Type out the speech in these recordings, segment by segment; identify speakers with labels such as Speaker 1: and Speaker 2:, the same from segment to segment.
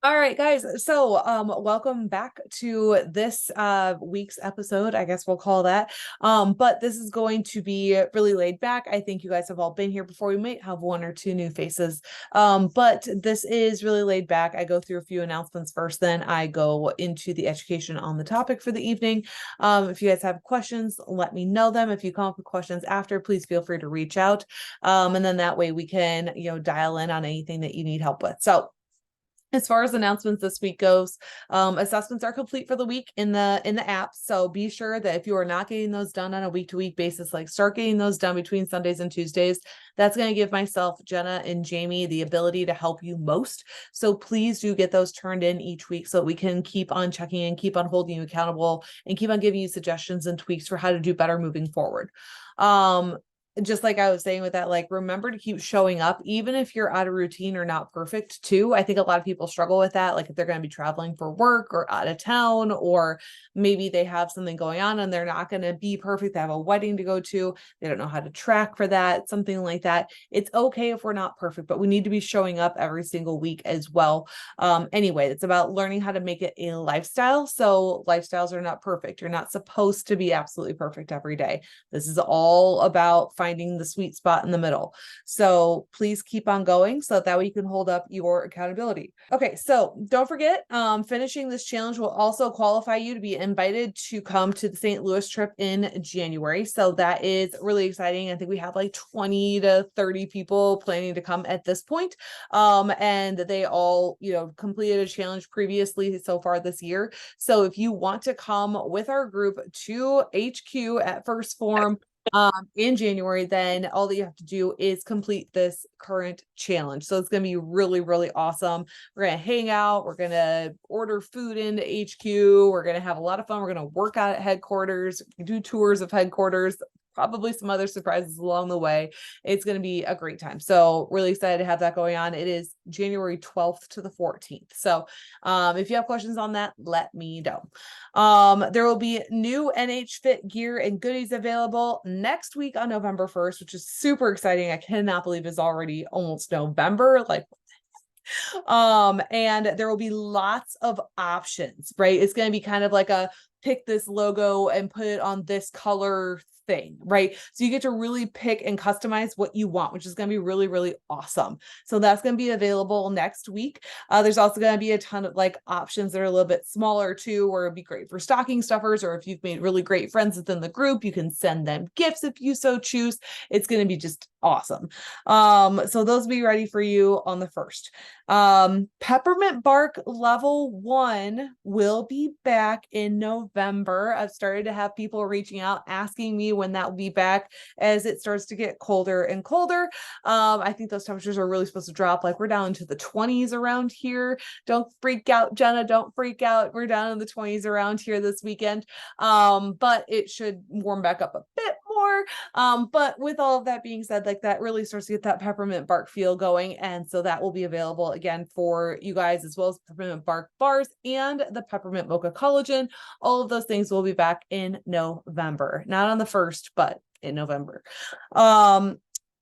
Speaker 1: All right, guys. So, welcome back to this week's episode. I guess we'll call that. But this is going to be really laid back. I think you guys have all been here before. We might have one or two new faces. But this is really laid back. I go through a few announcements first, then I go into the education on the topic for the evening. If you guys have questions, let me know them. If you come up with questions after, please feel free to reach out. And then that way we can, dial in on anything that you need help with. So, as far as announcements this week goes, assessments are complete for the week in the app. So be sure that if you are not getting those done on a week-to-week basis, like start getting those done between Sundays and Tuesdays. That's going to give myself, Jenna, and Jamie the ability to help you most. So please do get those turned in each week so we can keep on checking and keep on holding you accountable and keep on giving you suggestions and tweaks for how to do better moving forward. Just like I was saying with that, like, remember to keep showing up, even if you're out of routine or not perfect too. I think a lot of people struggle with that. Like if they're going to be traveling for work or out of town, or maybe they have something going on and they're not going to be perfect. They have a wedding to go to. They don't know how to track for that, something like that. It's okay if we're not perfect, but we need to be showing up every single week as well. Anyway, it's about learning how to make it a lifestyle. So lifestyles are not perfect. You're not supposed to be absolutely perfect every day. This is all about finding the sweet spot in the middle. So please keep on going so that way you can hold up your accountability. Okay, so don't forget, finishing this challenge will also qualify you to be invited to come to the St. Louis trip in January. So that is really exciting. I think we have like 20 to 30 people planning to come at this point. And they all, completed a challenge previously so far this year. So if you want to come with our group to HQ at First Form in January, then all that you have to do is complete this current challenge. So it's going to be really, really awesome. We're going to hang out. We're going to order food into HQ. We're going to have a lot of fun. We're going to work out at headquarters, do tours of headquarters, probably some other surprises along the way. It's going to be a great time. So really excited to have that going on. It is January 12th to the 14th. So if you have questions on that, let me know. There will be new NH Fit gear and goodies available next week on November 1st, which is super exciting. I cannot believe it's already almost November. And there will be lots of options, right? It's going to be kind of like a pick this logo and put it on this color thing, right? So you get to really pick and customize what you want, which is going to be really, really awesome. So that's going to be available next week. There's also going to be a ton of options that are a little bit smaller too, where it'd be great for stocking stuffers, or if you've made really great friends within the group, you can send them gifts if you so choose. It's going to be just awesome. So those will be ready for you on the 1st. Peppermint bark level 1 will be back in November. I've started to have people reaching out asking me when that will be back as it starts to get colder and colder. I think those temperatures are really supposed to drop. Like we're down into the 20s around here. Don't freak out, Jenna. Don't freak out. We're down in the 20s around here this weekend. But it should warm back up a bit more. But with all of that being said, that really starts to get that peppermint bark feel going. And so that will be available again for you guys, as well as peppermint bark bars and the peppermint mocha collagen. All of those things will be back in November, not on the 1st, but in November.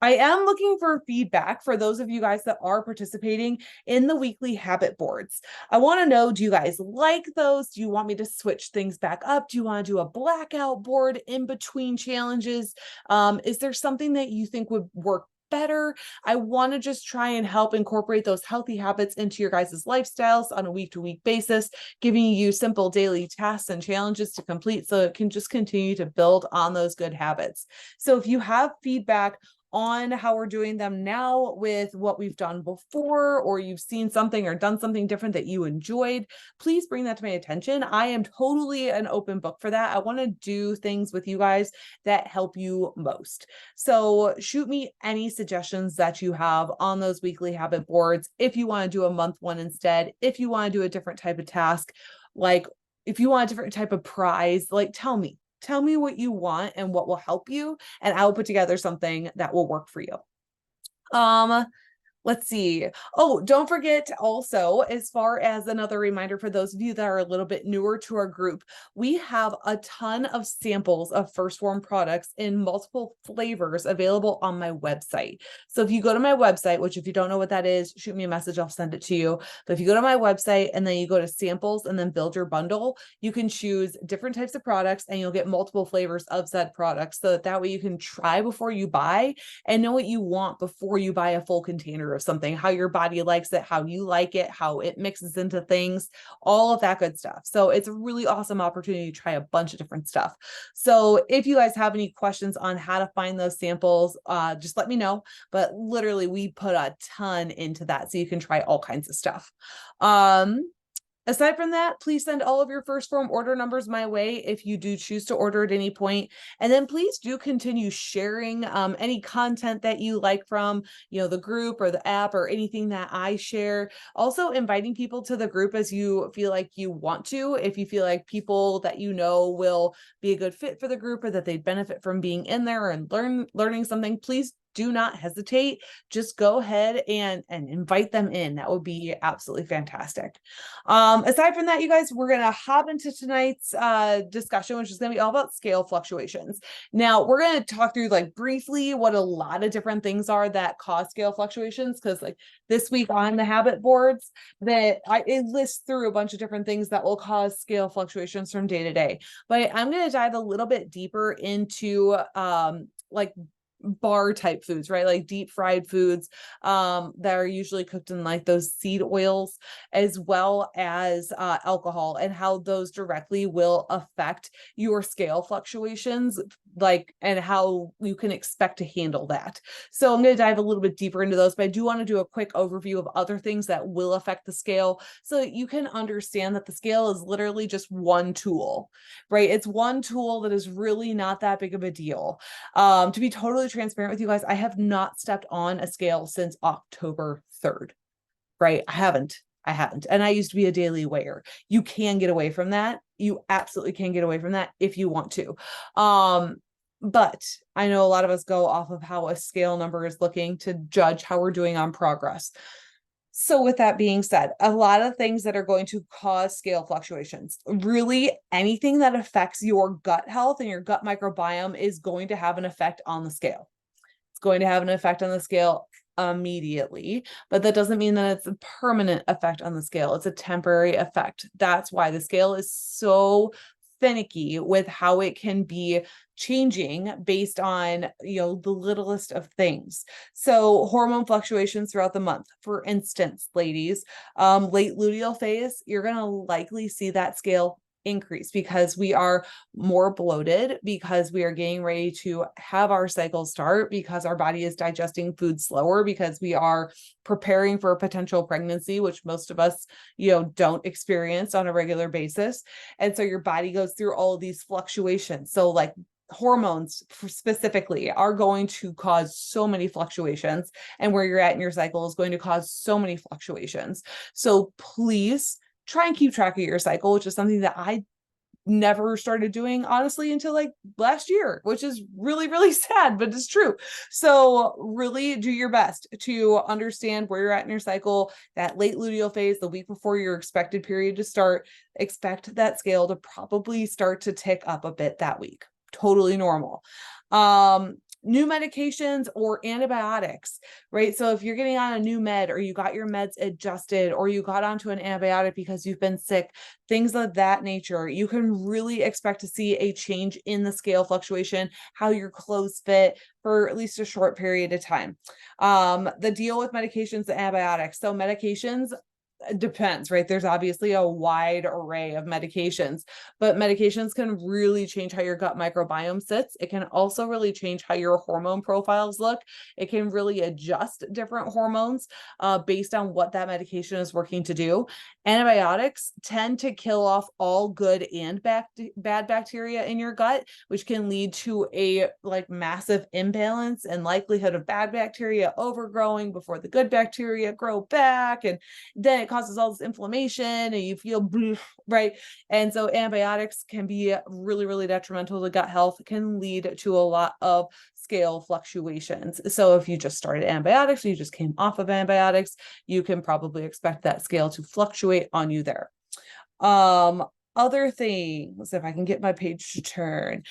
Speaker 1: I am looking for feedback for those of you guys that are participating in the weekly habit boards. I want to know, do you guys like those? Do you want me to switch things back up? Do you want to do a blackout board in between challenges? Is there something that you think would work better? I want to just try and help incorporate those healthy habits into your guys' lifestyles on a week-to-week basis, giving you simple daily tasks and challenges to complete so it can just continue to build on those good habits. So if you have feedback on how we're doing them now with what we've done before, or you've seen something or done something different that you enjoyed, please bring that to my attention. I am totally an open book for that. I want to do things with you guys that help you most. So shoot me any suggestions that you have on those weekly habit boards. If you want to do a month one instead, if you want to do a different type of task, if you want a different type of prize, tell me. Tell me what you want and what will help you, and I will put together something that will work for you. Let's see. Oh, don't forget also, as far as another reminder for those of you that are a little bit newer to our group, we have a ton of samples of First Form products in multiple flavors available on my website. So if you go to my website, which if you don't know what that is, shoot me a message, I'll send it to you. But if you go to my website and then you go to samples and then build your bundle, you can choose different types of products and you'll get multiple flavors of said products. So that way you can try before you buy and know what you want before you buy a full container of something, how your body likes it, how you like it, how it mixes into things, all of that good stuff. So it's a really awesome opportunity to try a bunch of different stuff. So if you guys have any questions on how to find those samples, just let me know. But literally we put a ton into that so you can try all kinds of stuff. Aside from that, please send all of your First Form order numbers my way if you do choose to order at any point. And then please do continue sharing any content that you like from, the group or the app or anything that I share. Also inviting people to the group as you feel like you want to. If you feel like people that you know will be a good fit for the group or that they'd benefit from being in there and learning something, please do not hesitate. Just go ahead and invite them in. That would be absolutely fantastic. Aside from that, you guys, we're going to hop into tonight's discussion, which is going to be all about scale fluctuations. Now, we're going to talk through briefly what a lot of different things are that cause scale fluctuations, because this week on the habit boards, it lists through a bunch of different things that will cause scale fluctuations from day to day. But I'm going to dive a little bit deeper into bar type foods, right? Like deep fried foods that are usually cooked in those seed oils, as well as alcohol, and how those directly will affect your scale fluctuations, and how you can expect to handle that. So I'm going to dive a little bit deeper into those, but I do want to do a quick overview of other things that will affect the scale so that you can understand that the scale is literally just one tool, right? It's one tool that is really not that big of a deal. To be totally transparent with you guys, I have not stepped on a scale since October 3rd, right? I haven't. And I used to be a daily weigher. You can get away from that. You absolutely can get away from that if you want to. But I know a lot of us go off of how a scale number is looking to judge how we're doing on progress. So with that being said, a lot of things that are going to cause scale fluctuations, really anything that affects your gut health and your gut microbiome is going to have an effect on the scale. It's going to have an effect on the scale immediately, but that doesn't mean that it's a permanent effect on the scale. It's a temporary effect. That's why the scale is so finicky with how it can be changing based on the littlest of things. So hormone fluctuations throughout the month, for instance, ladies, late luteal phase, you're going to likely see that scale increase because we are more bloated, because we are getting ready to have our cycle start, because our body is digesting food slower, because we are preparing for a potential pregnancy, which most of us, don't experience on a regular basis. And so your body goes through all of these fluctuations. So hormones specifically are going to cause so many fluctuations, and where you're at in your cycle is going to cause so many fluctuations. So please try and keep track of your cycle, which is something that I never started doing honestly until last year, which is really, really sad, but it's true. So really do your best to understand where you're at in your cycle. That late luteal phase, the week before your expected period to start, expect that scale to probably start to tick up a bit that week. Totally normal. New medications or antibiotics, right? So if you're getting on a new med, or you got your meds adjusted, or you got onto an antibiotic because you've been sick, things of that nature, you can really expect to see a change in the scale fluctuation, how your clothes fit for at least a short period of time. The deal with medications and antibiotics. So medications, depends, right? There's obviously a wide array of medications, but medications can really change how your gut microbiome sits. It can also really change how your hormone profiles look. It can really adjust different hormones based on what that medication is working to do. Antibiotics tend to kill off all good and bad bacteria in your gut, which can lead to a massive imbalance and likelihood of bad bacteria overgrowing before the good bacteria grow back. And then it causes all this inflammation and you feel right. And so antibiotics can be really, really detrimental to gut health, can lead to a lot of scale fluctuations. So if you just started antibiotics, you just came off of antibiotics, you can probably expect that scale to fluctuate on you there. Other things, if I can get my page to turn,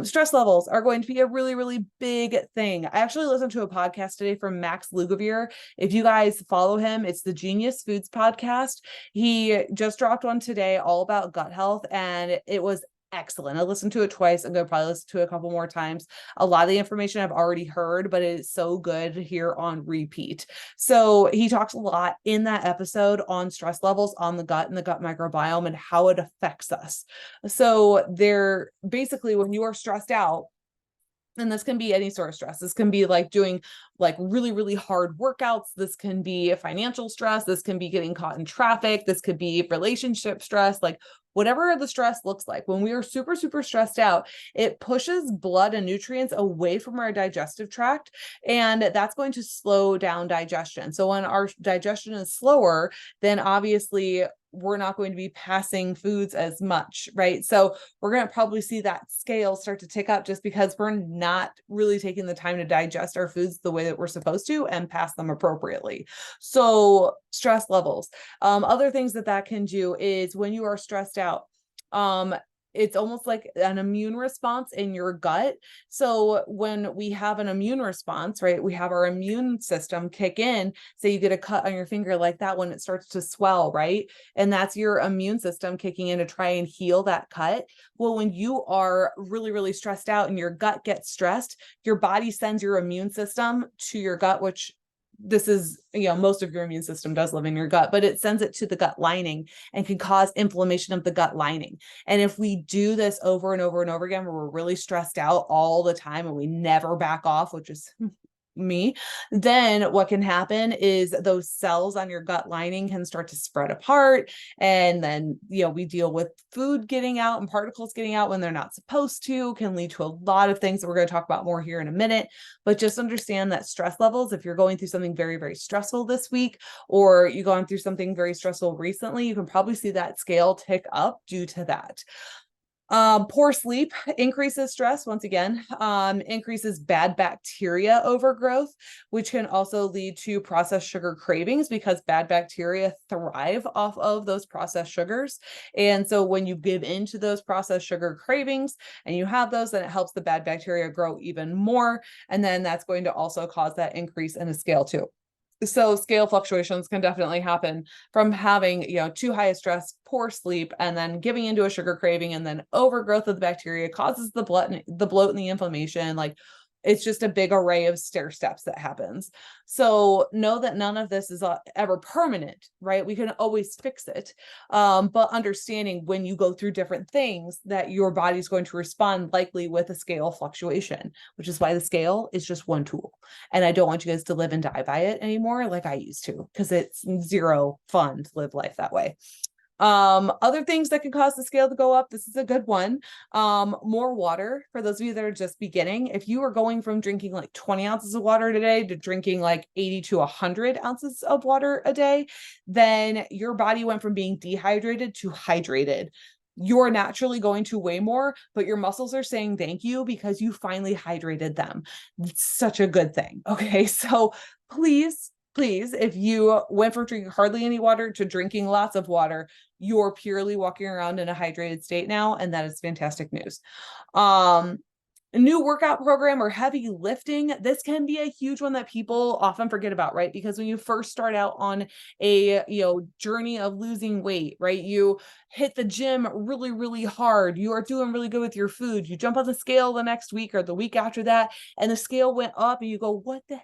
Speaker 1: stress levels are going to be a really, really big thing. I actually listened to a podcast today from Max Lugavere. If you guys follow him, it's the Genius Foods podcast. He just dropped one today all about gut health, and it was excellent. I listened to it twice. I'm going to probably listen to it a couple more times. A lot of the information I've already heard, but it is so good to hear on repeat. So he talks a lot in that episode on stress levels on the gut and the gut microbiome and how it affects us. So they're basically, when you are stressed out, and this can be any sort of stress. This can be like doing like really, really hard workouts. This can be financial stress. This can be getting caught in traffic. This could be relationship stress, like whatever the stress looks like. When we are super, super stressed out, it pushes blood and nutrients away from our digestive tract, and that's going to slow down digestion. So when our digestion is slower, then obviously we're not going to be passing foods as much, right? So we're going to probably see that scale start to tick up just because we're not really taking the time to digest our foods the way that we're supposed to and pass them appropriately. So stress levels. Other things that can do is when you are stressed out, it's almost like an immune response in your gut. So when we have an immune response, right, we have our immune system kick in. So you get a cut on your finger like that when it starts to swell, right? And that's your immune system kicking in to try and heal that cut. Well, when you are really, really stressed out and your gut gets stressed, your body sends your immune system to your gut, which this is, most of your immune system does live in your gut, but it sends it to the gut lining and can cause inflammation of the gut lining. And if we do this over and over and over again, where we're really stressed out all the time and we never back off, which is me, then what can happen is those cells on your gut lining can start to spread apart. And then, we deal with food getting out and particles getting out when they're not supposed to, can lead to a lot of things that we're going to talk about more here in a minute. But just understand that stress levels, if you're going through something very, very stressful this week, or you've gone through something very stressful recently, you can probably see that scale tick up due to that. Poor sleep increases stress once again, increases bad bacteria overgrowth, which can also lead to processed sugar cravings because bad bacteria thrive off of those processed sugars. And so when you give into those processed sugar cravings and you have those, then it helps the bad bacteria grow even more. And then that's going to also cause that increase in the scale too. So scale fluctuations can definitely happen from having, too high a stress, poor sleep, and then giving into a sugar craving, and then overgrowth of the bacteria causes the bloat and the inflammation. Like, it's just a big array of stair steps that happens. So know that none of this is ever permanent, right? We can always fix it. But understanding when you go through different things that your body's going to respond likely with a scale fluctuation, which is why the scale is just one tool. And I don't want you guys to live and die by it anymore like I used to, because it's zero fun to live life that way. Other things that can cause the scale to go up, this is a good one. More water for those of you that are just beginning. If you are going from drinking like 20 ounces of water today to drinking like 80 to 100 ounces of water a day, then your body went from being dehydrated to hydrated. You're naturally going to weigh more, but your muscles are saying thank you because you finally hydrated them. It's such a good thing. Okay, so please, if you went from drinking hardly any water to drinking lots of water, you're purely walking around in a hydrated state now, and that is fantastic news. A new workout program or heavy lifting, this can be a huge one that people often forget about, right? Because when you first start out on a journey of losing weight, right, you hit the gym really, really hard, you are doing really good with your food, you jump on the scale the next week or the week after that, and the scale went up, and you go, what the hell?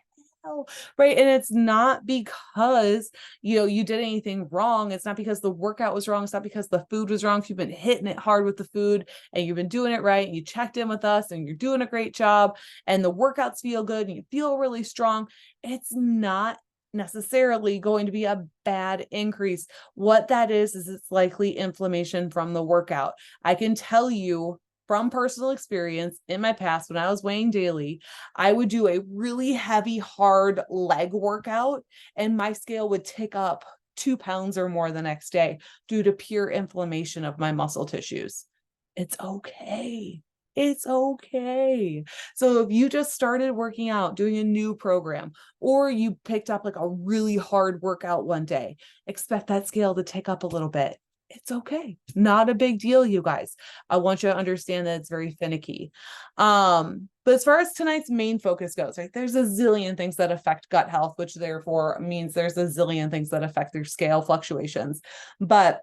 Speaker 1: Right? And it's not because you did anything wrong. It's not because the workout was wrong. It's not because the food was wrong. If you've been hitting it hard with the food and you've been doing it right, and you checked in with us and you're doing a great job and the workouts feel good and you feel really strong, it's not necessarily going to be a bad increase. What that is it's likely inflammation from the workout. I can tell you from personal experience in my past, when I was weighing daily, I would do a really heavy, hard leg workout and my scale would tick up 2 pounds or more the next day due to pure inflammation of my muscle tissues. It's okay. It's okay. So if you just started working out, doing a new program, or you picked up like a really hard workout one day, expect that scale to tick up a little bit. It's okay. Not a big deal, you guys. I want you to understand that it's very finicky. But as far as tonight's main focus goes, right, there's a zillion things that affect gut health, which therefore means there's a zillion things that affect their scale fluctuations. But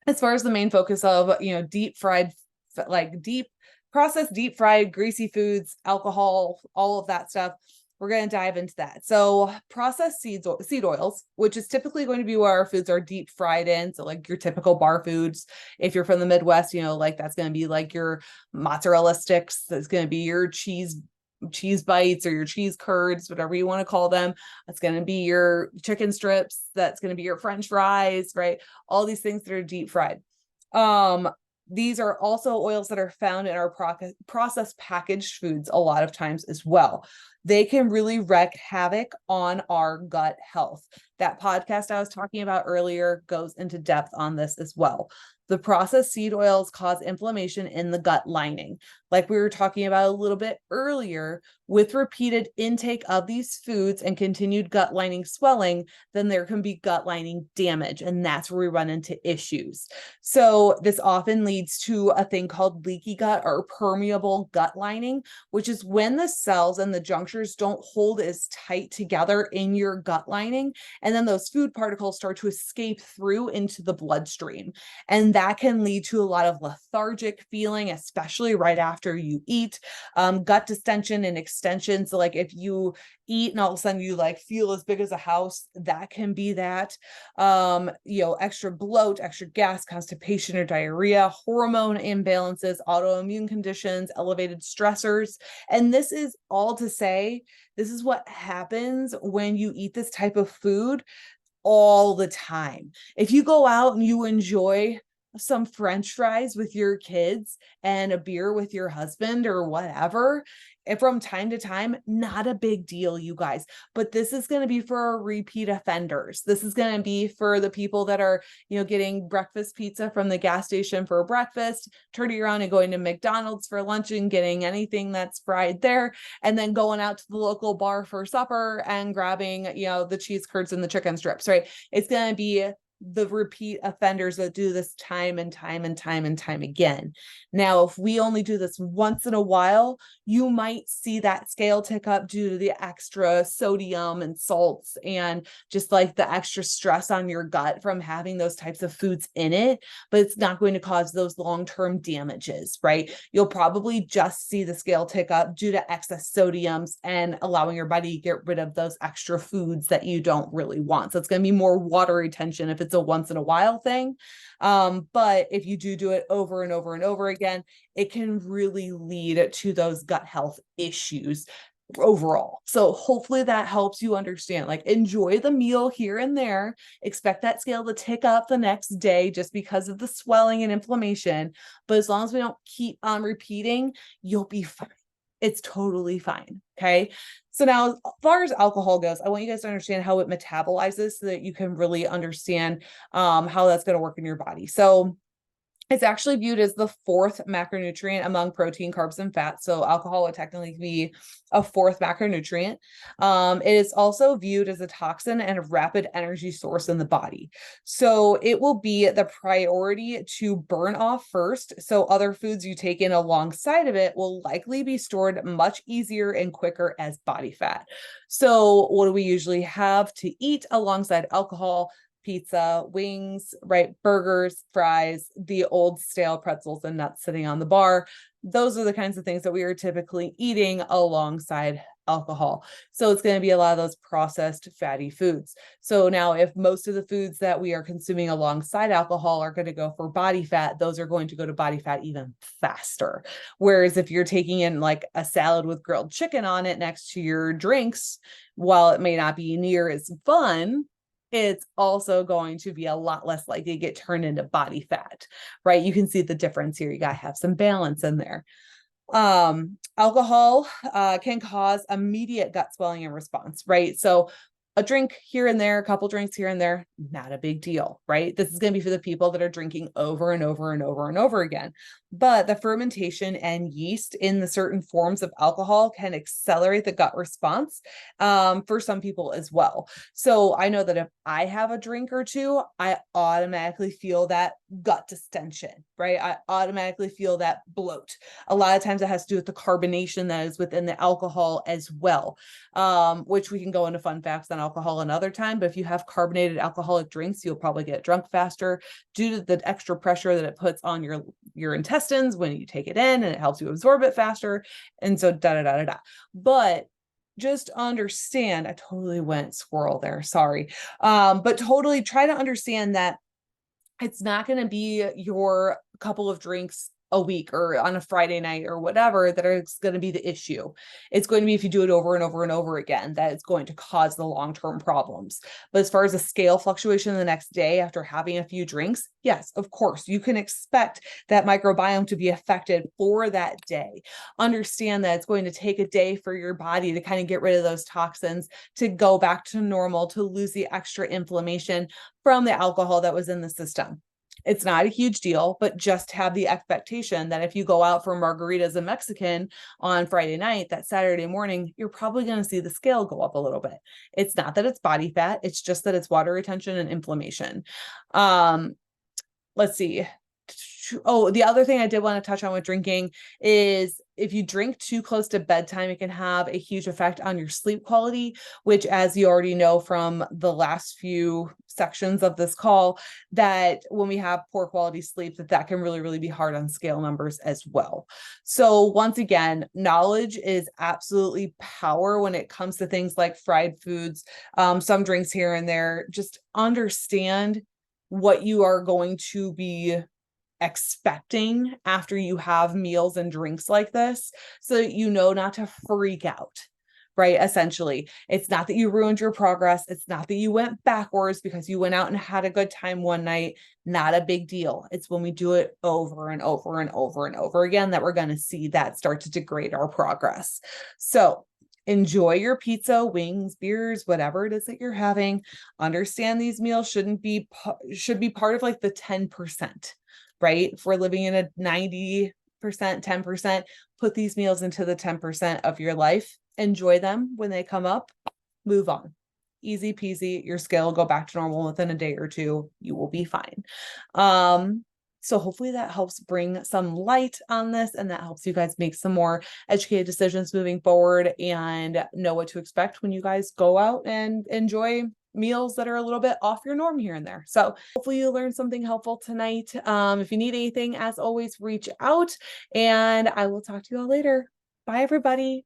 Speaker 1: as far as the main focus of, deep fried, like deep processed, deep fried, greasy foods, alcohol, all of that stuff, we're going to dive into that. So processed seed oils, which is typically going to be where our foods are deep fried in. So like your typical bar foods, if you're from the Midwest, like that's going to be like your mozzarella sticks. That's going to be your cheese bites or your cheese curds, whatever you want to call them. That's going to be your chicken strips. That's going to be your French fries, right? All these things that are deep fried. These are also oils that are found in our processed packaged foods a lot of times as well. They can really wreak havoc on our gut health. That podcast I was talking about earlier goes into depth on this as well. The processed seed oils cause inflammation in the gut lining. Like we were talking about a little bit earlier, with repeated intake of these foods and continued gut lining swelling, then there can be gut lining damage. And that's where we run into issues. So this often leads to a thing called leaky gut or permeable gut lining, which is when the cells and the junctures don't hold as tight together in your gut lining. And then those food particles start to escape through into the bloodstream. And that can lead to a lot of lethargic feeling, especially right after you eat, gut distension and extension. So like if you eat and all of a sudden you like feel as big as a house, that can be that. Extra bloat, extra gas, constipation or diarrhea, hormone imbalances, autoimmune conditions, elevated stressors. And this is all to say, this is what happens when you eat this type of food all the time. If you go out and you enjoy some French fries with your kids and a beer with your husband or whatever, and from time to time, not a big deal, you guys. But this is going to be for our repeat offenders. This is going to be for the people that are, getting breakfast pizza from the gas station for breakfast, turning around and going to McDonald's for lunch and getting anything that's fried there, and then going out to the local bar for supper and grabbing, the cheese curds and the chicken strips, right? It's going to be the repeat offenders that do this time and time and time and time again. Now, if we only do this once in a while, you might see that scale tick up due to the extra sodium and salts and just like the extra stress on your gut from having those types of foods in it, but it's not going to cause those long-term damages, right? You'll probably just see the scale tick up due to excess sodiums and allowing your body to get rid of those extra foods that you don't really want. So it's going to be more water retention if it's a once in a while thing. But if you do it over and over and over again, it can really lead to those gut health issues overall. So hopefully that helps you understand, like, enjoy the meal here and there, expect that scale to tick up the next day just because of the swelling and inflammation. But as long as we don't keep on repeating, you'll be fine. It's totally fine. Okay. So now, as far as alcohol goes, I want you guys to understand how it metabolizes so that you can really understand how that's going to work in your body. So it's actually viewed as the fourth macronutrient among protein, carbs, and fats. So alcohol would technically be a fourth macronutrient. It is also viewed as a toxin and a rapid energy source in the body. So it will be the priority to burn off first. So other foods you take in alongside of it will likely be stored much easier and quicker as body fat. So what do we usually have to eat alongside alcohol? Pizza, wings, right? Burgers, fries, the old stale pretzels and nuts sitting on the bar. Those are the kinds of things that we are typically eating alongside alcohol. So it's going to be a lot of those processed fatty foods. So now if most of the foods that we are consuming alongside alcohol are going to go for body fat, those are going to go to body fat even faster. Whereas if you're taking in like a salad with grilled chicken on it next to your drinks, while it may not be near as fun, it's also going to be a lot less likely to get turned into body fat, right? You can see the difference here. You got to have some balance in there. Alcohol can cause immediate gut swelling in response, right? So a drink here and there, a couple drinks here and there, not a big deal, right? This is going to be for the people that are drinking over and over and over and over again. But the fermentation and yeast in the certain forms of alcohol can accelerate the gut response for some people as well. So I know that if I have a drink or two, I automatically feel that gut distension, right? I automatically feel that bloat. A lot of times it has to do with the carbonation that is within the alcohol as well, which we can go into fun facts on alcohol another time. But if you have carbonated alcoholic drinks, you'll probably get drunk faster due to the extra pressure that it puts on your intestines when you take it in, and it helps you absorb it faster. And so da da da da da. But just understand, I totally went squirrel there, sorry. But totally try to understand that it's not going to be your couple of drinks a week or on a Friday night or whatever that is going to be the issue. It's going to be if you do it over and over and over again, that it's going to cause the long-term problems. But as far as a scale fluctuation the next day after having a few drinks, yes, of course, you can expect that microbiome to be affected for that day. Understand that it's going to take a day for your body to kind of get rid of those toxins, to go back to normal, to lose the extra inflammation from the alcohol that was in the system. It's not a huge deal, but just have the expectation that if you go out for margaritas and Mexican on Friday night, that Saturday morning, you're probably going to see the scale go up a little bit. It's not that it's body fat. It's just that it's water retention and inflammation. Let's see. Oh, the other thing I did want to touch on with drinking is if you drink too close to bedtime, it can have a huge effect on your sleep quality, which, as you already know from the last few sections of this call, that when we have poor quality sleep, that can really, really be hard on scale numbers as well. So once again, knowledge is absolutely power when it comes to things like fried foods, some drinks here and there. Just understand what you are going to be expecting after you have meals and drinks like this, so that you know not to freak out, right? Essentially, it's not that you ruined your progress. It's not that you went backwards because you went out and had a good time one night. Not a big deal. It's when we do it over and over and over and over again that we're going to see that start to degrade our progress. So enjoy your pizza, wings, beers, whatever it is that you're having. Understand these meals should be part of like the 10%, right? If we're living in a 90%, 10%, put these meals into the 10% of your life. Enjoy them when they come up. Move on. Easy peasy. Your scale will go back to normal within a day or two. You will be fine. So hopefully that helps bring some light on this, and that helps you guys make some more educated decisions moving forward and know what to expect when you guys go out and enjoy meals that are a little bit off your norm here and there. So hopefully you learned something helpful tonight. If you need anything, as always, reach out, and I will talk to you all later. Bye, everybody.